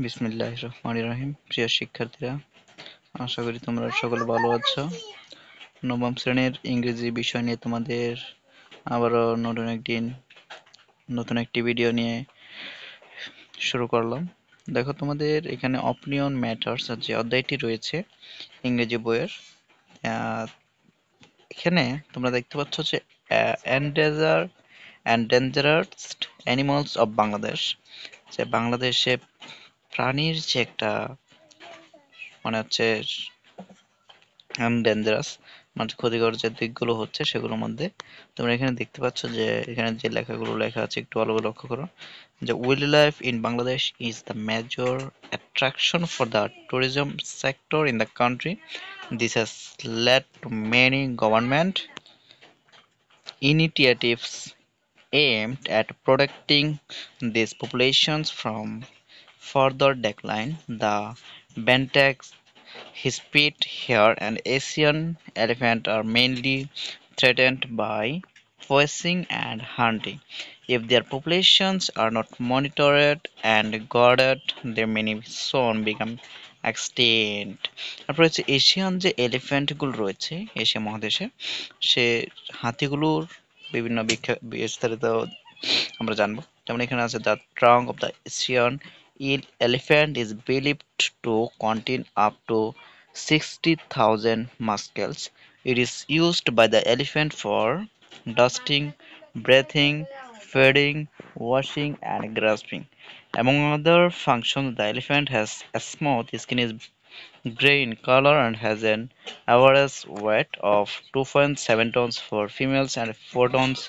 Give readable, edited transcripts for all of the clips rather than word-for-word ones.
বিসমিল্লাহির রহমানির রহিম। প্রিয় শিক্ষার্থীরা, আশা করি তোমরা সকলে ভালো আছো। নবম শ্রেণীর ইংরেজি বিষয় নিয়ে তোমাদের আবারও নতুন একটি ভিডিও নিয়ে শুরু করলাম। দেখো, তোমাদের এখানে অপিনিয়ন ম্যাটার্স যে অধ্যায়টি রয়েছে ইংরেজি বইয়ের, আহ, এখানে তোমরা দেখতে পাচ্ছ যে এন্ডেঞ্জার্ড অ্যানিমালস অফ বাংলাদেশ, যে বাংলাদেশে প্রাণীর যে একটা মানে হচ্ছে ডেঞ্জারাস মানে ক্ষতিকর যে দিকগুলো হচ্ছে সেগুলোর মধ্যে তোমরা এখানে দেখতে পাচ্ছ যে এখানে যে লেখাগুলো লেখা আছে একটু ভালো করে লক্ষ্য করো। যে wild life in Bangladesh is the major attraction for the tourism sector in the country. This has led to many government initiatives aimed at protecting these populations from further decline. The Bentex Hispid hare and Asian elephant are mainly threatened by poaching and hunting. If their populations are not monitored and guarded, they may soon become extinct. তারপর হচ্ছে Asian যে elephant গুলো রয়েছে Asia মহাদেশে, সে হাতিগুলোর বিভিন্ন বিস্তারিত আমরা জানবো। যেমন এখানে আছে the trunk of the Asian elephant is believed to contain up to 60,000 muscles. It is used by the elephant for dusting, breathing, feeding, washing, and grasping. Among other functions, the elephant has a smooth skin, is gray in color, and has an average weight of 2.7 tons for females and 4 tons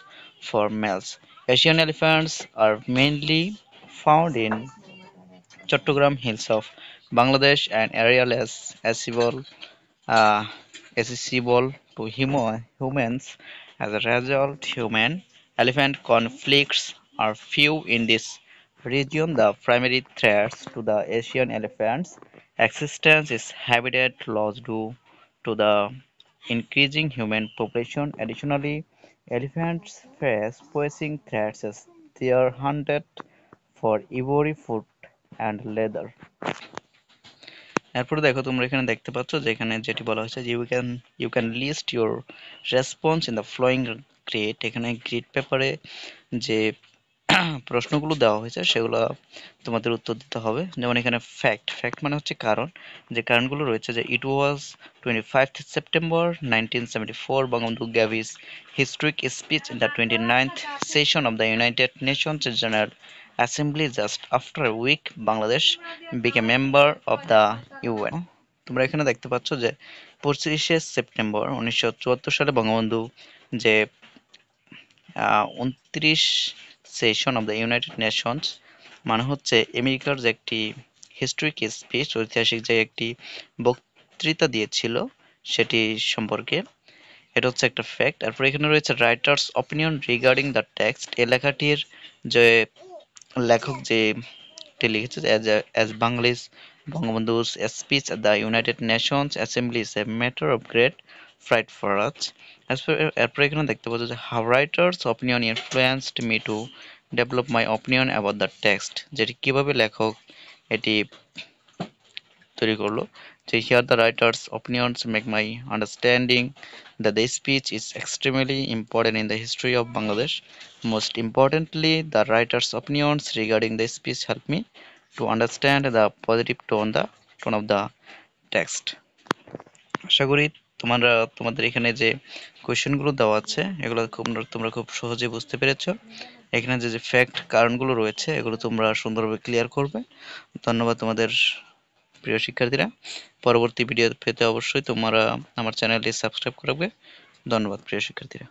for males. Asian elephants are mainly found in Chattogram Hills of Bangladesh, an area less uh, accessible to humans. As a result, human-elephant conflicts are few in this region. The primary threats to the Asian elephant's existence is habitat loss due to the increasing human population. Additionally, elephants face poaching threats as they are hunted for ivory food and leather. এরপরে দেখো, তোমরা এখানে দেখতে পাচ্ছ যে এখানে যেটি বলা হয়েছে যে you can list your response in the following grid. এখানে গ্রিড পেপারে যে প্রশ্নগুলো দেওয়া হয়েছে সেগুলো তোমাদের উত্তর দিতে হবে। যেমন এখানে ফ্যাক্ট ফ্যাক্ট মানে হচ্ছে কারণ, যে কারণগুলো রয়েছে যে ইট ওয়াজ 25th September 1974 Bangabandhu gave his historic speech in the 29th session of the United Nations General Assembly. Just after a week, Bangladesh became a member of the UN. তোমরা এখানে দেখতে পাচ্ছ যে 25শে সেপ্টেম্বর 1974 সালে বঙ্গবন্ধু যে 29 session of the United Nations মানে হচ্ছে আমেরিকার যে একটি হিস্ট্রিক স্পিচ, ঐতিহাসিক যে একটি বক্তৃতা দিয়েছিল সেটি সম্পর্কে, এটা হচ্ছে একটা ফ্যাক্ট। তারপর এখানে রয়েছে writer's opinion regarding the text. এই লেখাটির যে লেখক যেটি লিখেছে অ্যাজ বাংলিশ Bangabandhu's speech at the United Nations Assembly is a matter of great pride for us. এরপর এখানে দেখতে পাচ্ছ যে how writers opinion influenced me to develop my opinion about the text, যেটি কিভাবে লেখক এটি তৈরি করলো। যে here the writer's opinions make my understanding that the speech is extremely important in the history of Bangladesh. Most importantly, the writer's opinions regarding the speech help me to understand the positive tone of the text. আশা করি তোমাদের এখানে যে কোয়েশ্চেনগুলো দেওয়া আছে এগুলো তোমরা খুব সহজে বুঝতে পেরেছো। এখানে যে ফ্যাক্ট কারণগুলো রয়েছে এগুলো তোমরা সুন্দরভাবে ক্লিয়ার করবে। ধন্যবাদ তোমাদের প্রিয় শিক্ষার্থীরা। পরবর্তী ভিডিও পেতে অবশ্যই তোমরা আমার চ্যানেলটি সাবস্ক্রাইব করবে। ধন্যবাদ প্রিয় শিক্ষার্থীরা।